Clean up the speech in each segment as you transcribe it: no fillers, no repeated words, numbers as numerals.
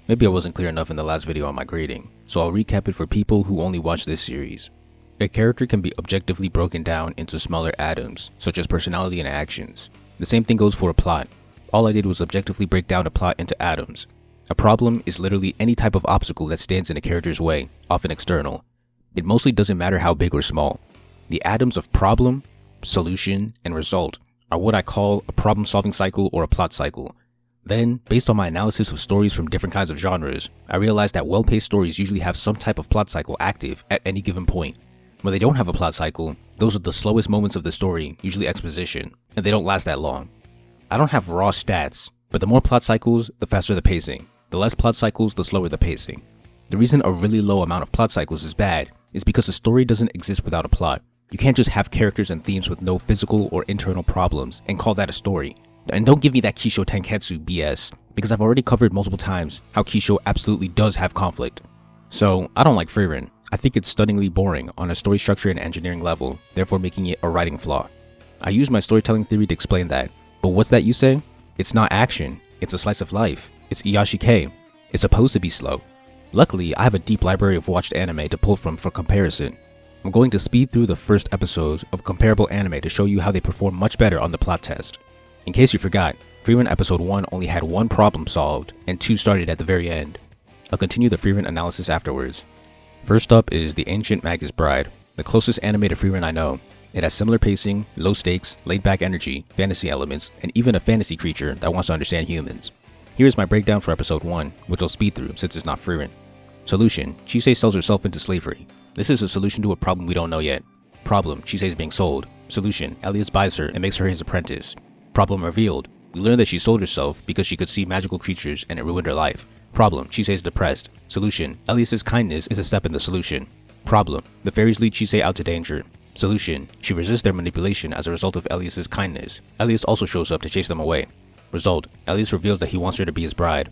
Maybe I wasn't clear enough in the last video on my grading, so I'll recap it for people who only watch this series. A character can be objectively broken down into smaller atoms, such as personality and actions. The same thing goes for a plot. All I did was objectively break down a plot into atoms. A problem is literally any type of obstacle that stands in a character's way, often external. It mostly doesn't matter how big or small. The atoms of problem, solution, and result are what I call a problem-solving cycle or a plot cycle. Then, based on my analysis of stories from different kinds of genres, I realized that well-paced stories usually have some type of plot cycle active at any given point. When they don't have a plot cycle, those are the slowest moments of the story, usually exposition, and they don't last that long. I don't have raw stats, but the more plot cycles, the faster the pacing. The less plot cycles, the slower the pacing. The reason a really low amount of plot cycles is bad is because a story doesn't exist without a plot. You can't just have characters and themes with no physical or internal problems and call that a story. And don't give me that Kisho Tenketsu BS, because I've already covered multiple times how Kisho absolutely does have conflict. So, I don't like Frieren. I think it's stunningly boring on a story structure and engineering level, therefore making it a writing flaw. I use my storytelling theory to explain that. But what's that you say? It's not action. It's a slice of life. It's Iyashikei. It's supposed to be slow. Luckily, I have a deep library of watched anime to pull from for comparison. I'm going to speed through the first episodes of comparable anime to show you how they perform much better on the plot test. In case you forgot, Frieren episode 1 only had one problem solved, and 2 started at the very end. I'll continue the Frieren analysis afterwards. First up is The Ancient Magus Bride, the closest anime to Frieren I know. It has similar pacing, low stakes, laid-back energy, fantasy elements, and even a fantasy creature that wants to understand humans. Here's my breakdown for episode 1, which I'll speed through since it's not Frieren. Solution: Chisei sells herself into slavery. This is a solution to a problem we don't know yet. Problem: Chisei is being sold. Solution: Elias buys her and makes her his apprentice. Problem revealed: we learn that she sold herself because she could see magical creatures and it ruined her life. Problem: Chisei is depressed. Solution: Elias's kindness is a step in the solution. Problem: the fairies lead Chisei out to danger. Solution: she resists their manipulation as a result of Elias's kindness. Elias also shows up to chase them away. Result: Elias reveals that he wants her to be his bride.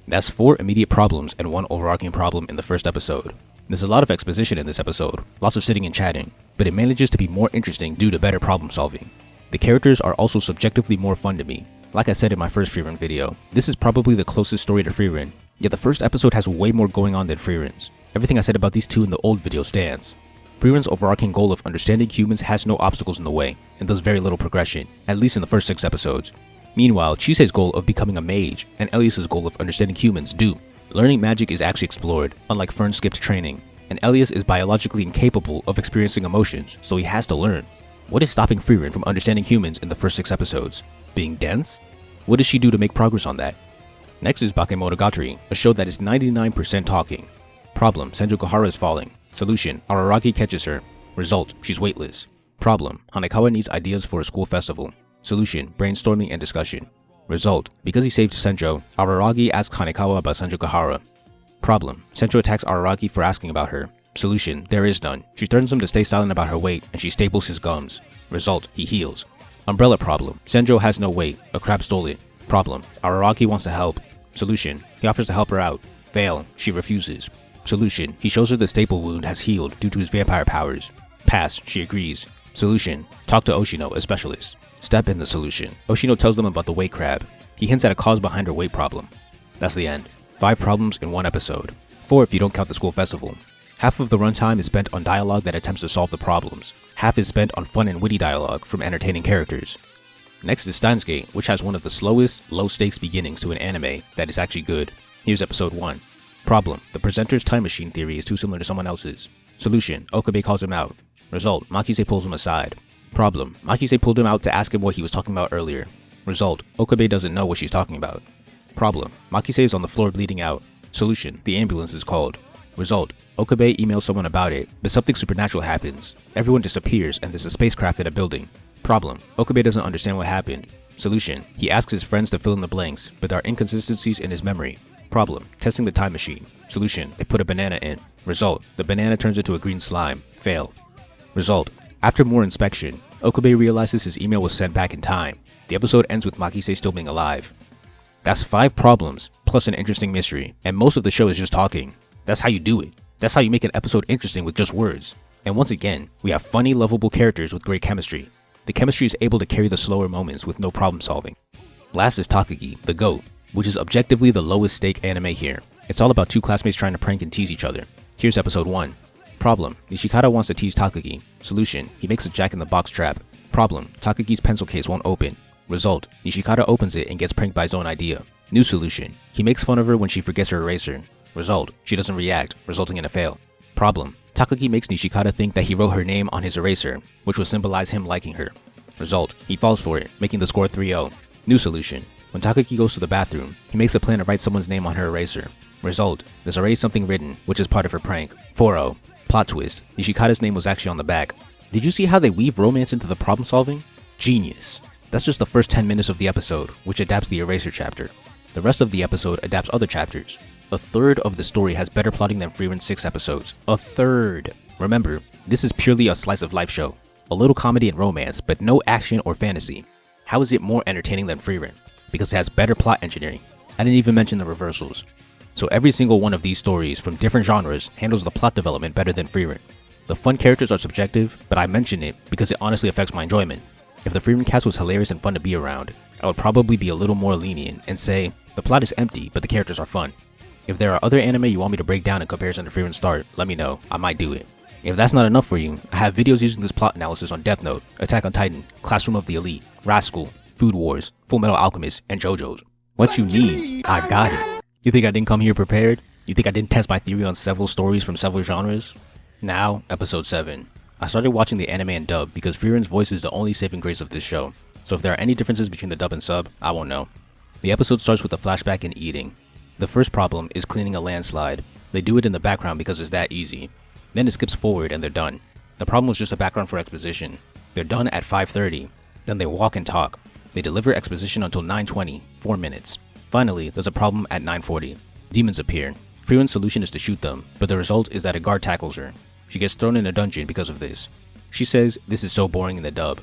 That's 4 immediate problems and 1 overarching problem in the first episode. There's a lot of exposition in this episode, lots of sitting and chatting, but it manages to be more interesting due to better problem solving. The characters are also subjectively more fun to me. Like I said in my first Frieren video, this is probably the closest story to Frieren, yet the first episode has way more going on than Frieren's. Everything I said about these two in the old video stands. Frieren's overarching goal of understanding humans has no obstacles in the way, and does very little progression, at least in the first 6 episodes. Meanwhile, Chisei's goal of becoming a mage, and Elias's goal of understanding humans do. Learning magic is actually explored, unlike Fern skipped training, and Elias is biologically incapable of experiencing emotions, so he has to learn. What is stopping Frieren from understanding humans in the first 6 episodes? Being dense? What does she do to make progress on that? Next is Bakemonogatari, a show that is 99% talking. Problem: Senju Kohara is falling. Solution: Araragi catches her. Result: she's weightless. Problem: Hanekawa needs ideas for a school festival. Solution: brainstorming and discussion. Result: because he saved Senjo, Araragi asks Hanekawa about Senju Kohara. Problem: Senjo attacks Araragi for asking about her. Solution: there is none. She threatens him to stay silent about her weight, and she staples his gums. Result: he heals. Umbrella problem: Senjo has no weight. A crab stole it. Problem: Araragi wants to help. Solution: he offers to help her out. Fail: she refuses. Solution: he shows her the staple wound has healed due to his vampire powers. Pass: she agrees. Solution: talk to Oshino, a specialist. Step in the solution: Oshino tells them about the weight crab. He hints at a cause behind her weight problem. That's the end. 5 problems in 1 episode. 4 if you don't count the school festival. Half of the runtime is spent on dialogue that attempts to solve the problems. Half is spent on fun and witty dialogue from entertaining characters. Next is Steins Gate, which has one of the slowest, low-stakes beginnings to an anime that is actually good. Here's episode 1. Problem: the presenter's time machine theory is too similar to someone else's. Solution: Okabe calls him out. Result: Makise pulls him aside. Problem: Makise pulled him out to ask him what he was talking about earlier. Result: Okabe doesn't know what she's talking about. Problem: Makise is on the floor bleeding out. Solution: the ambulance is called. Result: Okabe emails someone about it, but something supernatural happens. Everyone disappears and there's a spacecraft in a building. Problem: Okabe doesn't understand what happened. Solution: he asks his friends to fill in the blanks, but there are inconsistencies in his memory. Problem: testing the time machine. Solution: they put a banana in. Result: the banana turns into a green slime. Fail. Result: after more inspection, Okabe realizes his email was sent back in time. The episode ends with Makise still being alive. That's 5 problems, plus an interesting mystery, and most of the show is just talking. That's how you do it. That's how you make an episode interesting with just words. And once again, we have funny, lovable characters with great chemistry. The chemistry is able to carry the slower moments with no problem solving. Last is Takagi, the GOAT, which is objectively the lowest stake anime here. It's all about two classmates trying to prank and tease each other. Here's episode 1. Problem: Nishikata wants to tease Takagi. Solution: he makes a jack-in-the-box trap. Problem: Takagi's pencil case won't open. Result: Nishikata opens it and gets pranked by his own idea. New solution: he makes fun of her when she forgets her eraser. Result: she doesn't react, resulting in a fail. Problem: Takagi makes Nishikata think that he wrote her name on his eraser, which will symbolize him liking her. Result: he falls for it, making the score 3-0. New solution: when Takagi goes to the bathroom, he makes a plan to write someone's name on her eraser. Result: there's already something written, which is part of her prank. 4-0. Plot twist: Nishikata's name was actually on the back. Did you see how they weave romance into the problem solving? Genius. That's just the first 10 minutes of the episode, which adapts the eraser chapter. The rest of the episode adapts other chapters. A third of the story has better plotting than Frieren's 6 episodes. A third! Remember, this is purely a slice of life show. A little comedy and romance, but no action or fantasy. How is it more entertaining than Frieren? Because it has better plot engineering. I didn't even mention the reversals. So every single one of these stories from different genres handles the plot development better than Frieren. The fun characters are subjective, but I mention it because it honestly affects my enjoyment. If the Frieren cast was hilarious and fun to be around, I would probably be a little more lenient and say, the plot is empty, but the characters are fun. If there are other anime you want me to break down in comparison to Frieren's start, let me know, I might do it. If that's not enough for you, I have videos using this plot analysis on Death Note, Attack on Titan, Classroom of the Elite, Rascal, Food Wars, Full Metal Alchemist, and JoJo's. What you need, I got it. You think I didn't come here prepared? You think I didn't test my theory on several stories from several genres? Now, episode 7. I started watching the anime and dub because Frieren's voice is the only saving grace of this show, so if there are any differences between the dub and sub, I won't know. The episode starts with a flashback and eating. The first problem is cleaning a landslide. They do it in the background because it's that easy. Then it skips forward and they're done. The problem was just a background for exposition. They're done at 5:30. Then they walk and talk. They deliver exposition until 9:20, 4 minutes. Finally, there's a problem at 9:40. Demons appear. Frieren's solution is to shoot them, but the result is that a guard tackles her. She gets thrown in a dungeon because of this. She says, "This is so boring" in the dub.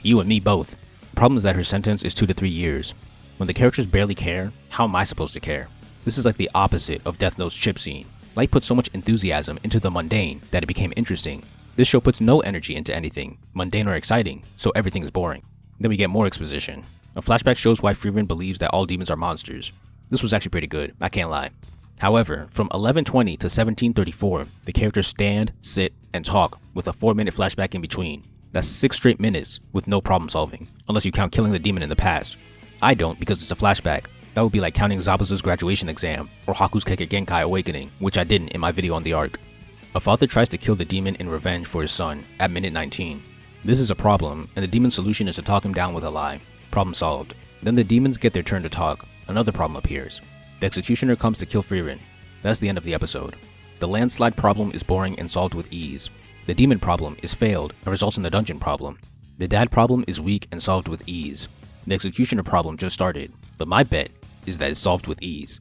You and me both. The problem is that her sentence is 2 to 3 years. When the characters barely care, how am I supposed to care? This is like the opposite of Death Note's chip scene. Light put so much enthusiasm into the mundane that it became interesting. This show puts no energy into anything, mundane or exciting, so everything is boring. Then we get more exposition. A flashback shows why Frieren believes that all demons are monsters. This was actually pretty good, I can't lie. However, from 11:20 to 17:34, the characters stand, sit, and talk with a 4-minute flashback in between. That's 6 straight minutes with no problem solving, unless you count killing the demon in the past. I don't because it's a flashback. That would be like counting Zabuza's graduation exam, or Haku's Kekkei Genkai awakening, which I didn't in my video on the arc. A father tries to kill the demon in revenge for his son at minute 19. This is a problem, and the demon's solution is to talk him down with a lie. Problem solved. Then the demons get their turn to talk. Another problem appears. The executioner comes to kill Frieren. That's the end of the episode. The landslide problem is boring and solved with ease. The demon problem is failed and results in the dungeon problem. The dad problem is weak and solved with ease. The executioner problem just started, but my bet is that it's solved with ease.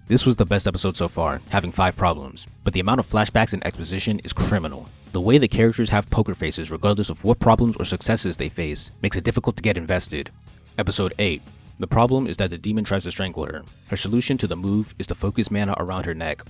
This was the best episode so far, having 5 problems, but the amount of flashbacks and exposition is criminal. The way the characters have poker faces regardless of what problems or successes they face makes it difficult to get invested. Episode 8. The problem is that the demon tries to strangle her. Her solution to the move is to focus mana around her neck.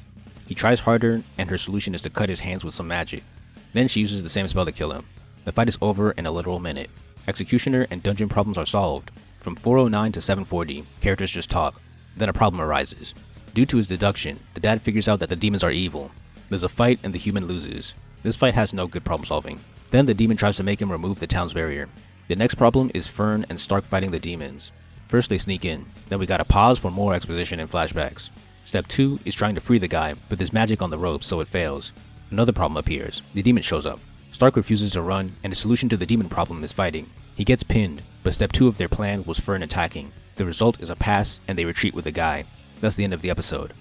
He tries harder, and her solution is to cut his hands with some magic. Then she uses the same spell to kill him. The fight is over in a literal minute. Executioner and dungeon problems are solved. From 4:09 to 7:40, characters just talk. Then a problem arises. Due to his deduction, the dad figures out that the demons are evil. There's a fight and the human loses. This fight has no good problem solving. Then the demon tries to make him remove the town's barrier. The next problem is Fern and Stark fighting the demons. First they sneak in, then we gotta pause for more exposition and flashbacks. Step 2 is trying to free the guy, but there's magic on the ropes so it fails. Another problem appears. The demon shows up. Stark refuses to run, and the solution to the demon problem is fighting. He gets pinned, but step 2 of their plan was Fern attacking. The result is a pass, and they retreat with the guy. That's the end of the episode.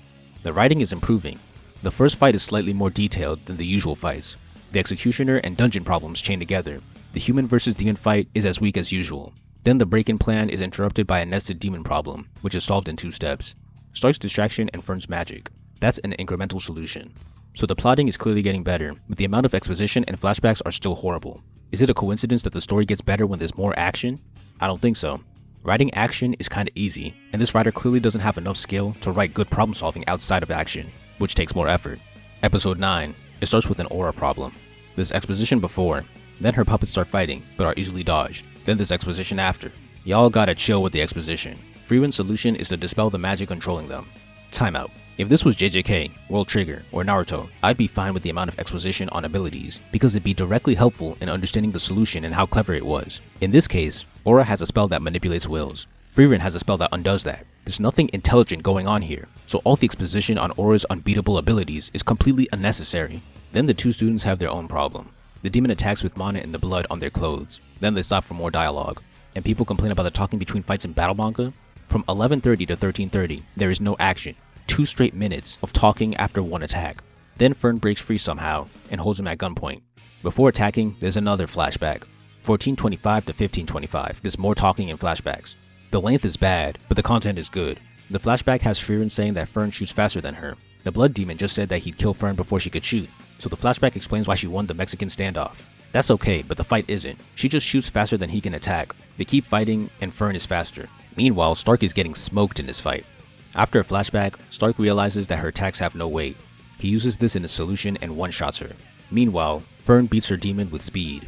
The writing is improving. The first fight is slightly more detailed than the usual fights. The executioner and dungeon problems chain together. The human versus demon fight is as weak as usual. Then the break-in plan is interrupted by a nested demon problem, which is solved in 2 steps. Stark's distraction and Fern's magic. That's an incremental solution. So the plotting is clearly getting better, but the amount of exposition and flashbacks are still horrible. Is it a coincidence that the story gets better when there's more action? I don't think so. Writing action is kinda easy, and this writer clearly doesn't have enough skill to write good problem solving outside of action, which takes more effort. Episode 9. It starts with an aura problem. There's exposition before, then her puppets start fighting, but are easily dodged. Then there's exposition after. Y'all gotta chill with the exposition. Frieren's solution is to dispel the magic controlling them. Timeout. If this was JJK, World Trigger, or Naruto, I'd be fine with the amount of exposition on abilities, because it'd be directly helpful in understanding the solution and how clever it was. In this case, Aura has a spell that manipulates wills. Frieren has a spell that undoes that. There's nothing intelligent going on here, so all the exposition on Aura's unbeatable abilities is completely unnecessary. Then the two students have their own problem. The demon attacks with mana in the blood on their clothes. Then they stop for more dialogue. And people complain about the talking between fights in battle manga? From 11:30 to 13:30, there is no action. 2 straight minutes of talking after one attack. Then Fern breaks free somehow and holds him at gunpoint. Before attacking, there's another flashback. 14:25 to 15:25, there's more talking and flashbacks. The length is bad, but the content is good. The flashback has Frieren saying that Fern shoots faster than her. The blood demon just said that he'd kill Fern before she could shoot, so the flashback explains why she won the Mexican standoff. That's okay, but the fight isn't. She just shoots faster than he can attack. They keep fighting, and Fern is faster. Meanwhile, Stark is getting smoked in this fight. After a flashback, Stark realizes that her attacks have no weight. He uses this in a solution and one-shots her. Meanwhile, Fern beats her demon with speed.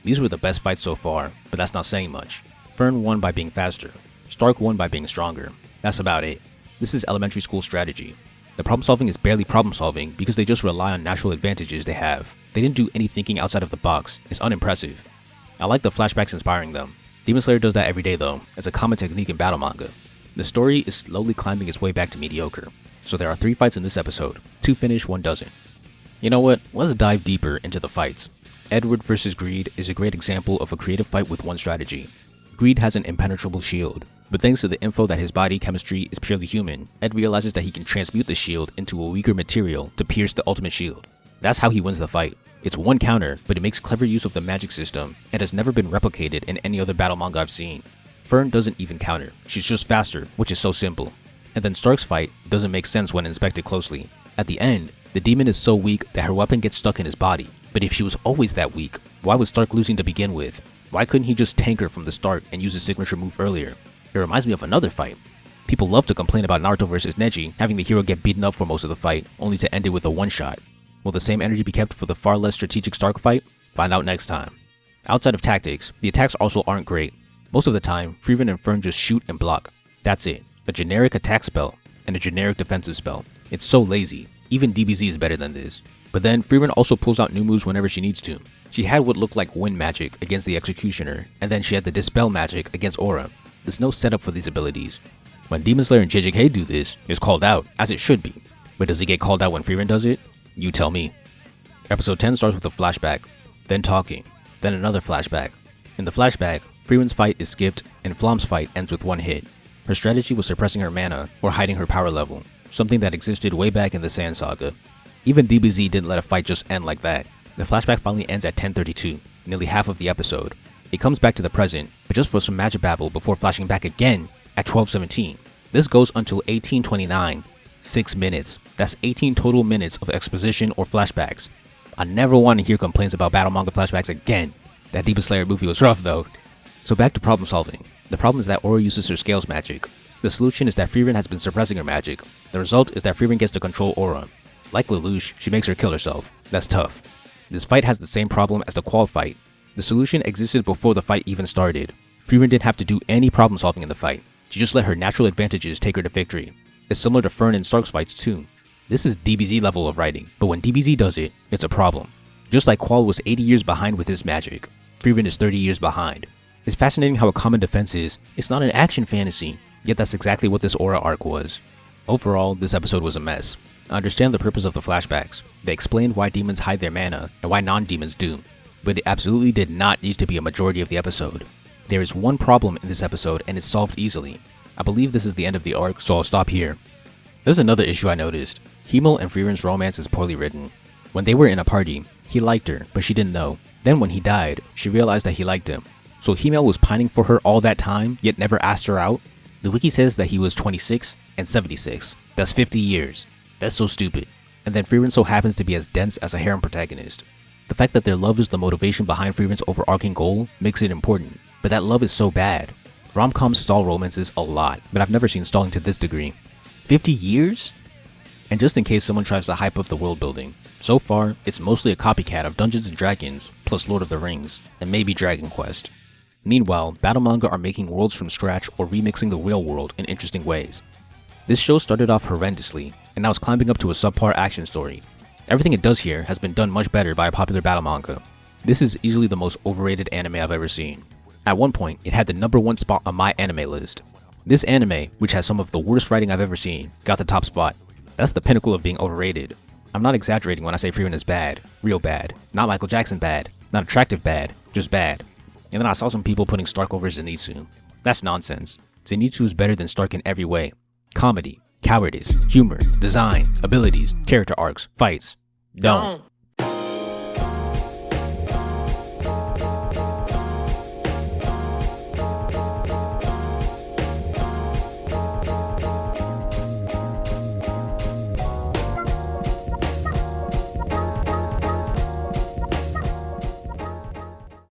These were the best fights so far, but that's not saying much. Fern won by being faster. Stark won by being stronger. That's about it. This is elementary school strategy. The problem solving is barely problem solving because they just rely on natural advantages they have. They didn't do any thinking outside of the box. It's unimpressive. I like the flashbacks inspiring them. Demon Slayer does that every day though. It's a common technique in battle manga. The story is slowly climbing its way back to mediocre. So there are 3 fights in this episode. 2 finish, 1 doesn't. You know what? Let's dive deeper into the fights. Edward vs. Greed is a great example of a creative fight with one strategy. Greed has an impenetrable shield, but thanks to the info that his body chemistry is purely human, Ed realizes that he can transmute the shield into a weaker material to pierce the ultimate shield. That's how he wins the fight. It's one counter, but it makes clever use of the magic system and has never been replicated in any other battle manga I've seen. Fern doesn't even counter, she's just faster, which is so simple. And then Stark's fight doesn't make sense when inspected closely. At the end, the demon is so weak that her weapon gets stuck in his body. But if she was always that weak, why was Stark losing to begin with? Why couldn't he just tank her from the start and use his signature move earlier? It reminds me of another fight. People love to complain about Naruto vs Neji having the hero get beaten up for most of the fight, only to end it with a one-shot. Will the same energy be kept for the far less strategic Stark fight? Find out next time. Outside of tactics, the attacks also aren't great. Most of the time, Frieren and Fern just shoot and block. That's it. A generic attack spell and a generic defensive spell. It's so lazy. Even DBZ is better than this. But then, Frieren also pulls out new moves whenever she needs to. She had what looked like wind magic against the Executioner, and then she had the dispel magic against Aura. There's no setup for these abilities. When Demon Slayer and JJK do this, it's called out, as it should be. But does it get called out when Frieren does it? You tell me. Episode 10 starts with a flashback, then talking, then another flashback. In the flashback, Frieren's fight is skipped, and Flamm's fight ends with 1 hit. Her strategy was suppressing her mana, or hiding her power level, something that existed way back in the Sand Saga. Even DBZ didn't let a fight just end like that. The flashback finally ends at 10:32, nearly half of the episode. It comes back to the present, but just for some magic babble before flashing back again at 12:17. This goes until 18:29, 6 minutes. That's 18 total minutes of exposition or flashbacks. I never want to hear complaints about battle manga flashbacks again. That Demon Slayer movie was rough though. So back to problem solving. The problem is that Aura uses her scales magic. The solution is that Frieren has been suppressing her magic. The result is that Frieren gets to control Aura. Like Lelouch, she makes her kill herself. That's tough. This fight has the same problem as the Qual fight. The solution existed before the fight even started. Frieren didn't have to do any problem solving in the fight. She just let her natural advantages take her to victory. It's similar to Fern and Stark's fights too. This is DBZ level of writing, but when DBZ does it, it's a problem. Just like Qual was 80 years behind with his magic, Frieren is 30 years behind. It's fascinating how a common defense is, it's not an action fantasy, yet that's exactly what this Aura arc was. Overall, this episode was a mess. I understand the purpose of the flashbacks. They explained why demons hide their mana and why non-demons do, but it absolutely did not need to be a majority of the episode. There is one problem in this episode and it's solved easily. I believe this is the end of the arc, so I'll stop here. There's another issue I noticed. Himmel and Frieren's romance is poorly written. When they were in a party, he liked her, but she didn't know. Then when he died, she realized that he liked him. So Himmel was pining for her all that time, yet never asked her out? The wiki says that he was 26 and 76. That's 50 years. That's so stupid. And then Frieren so happens to be as dense as a harem protagonist. The fact that their love is the motivation behind Frieren's overarching goal makes it important, but that love is so bad. Rom-coms stall romances a lot, but I've never seen stalling to this degree. 50 years? And just in case someone tries to hype up the world building, so far, it's mostly a copycat of Dungeons & Dragons, plus Lord of the Rings, and maybe Dragon Quest. Meanwhile, battle manga are making worlds from scratch or remixing the real world in interesting ways. This show started off horrendously, and now it's climbing up to a subpar action story. Everything it does here has been done much better by a popular battle manga. This is easily the most overrated anime I've ever seen. At one point, it had the #1 spot on my anime list. This anime, which has some of the worst writing I've ever seen, got the top spot. That's the pinnacle of being overrated. I'm not exaggerating when I say Frieren is bad. Real bad. Not Michael Jackson bad. Not attractive bad. Just bad. And then I saw some people putting Stark over Zenitsu. That's nonsense. Zenitsu is better than Stark in every way. Comedy, cowardice, humor, design, abilities, character arcs, fights. Don't.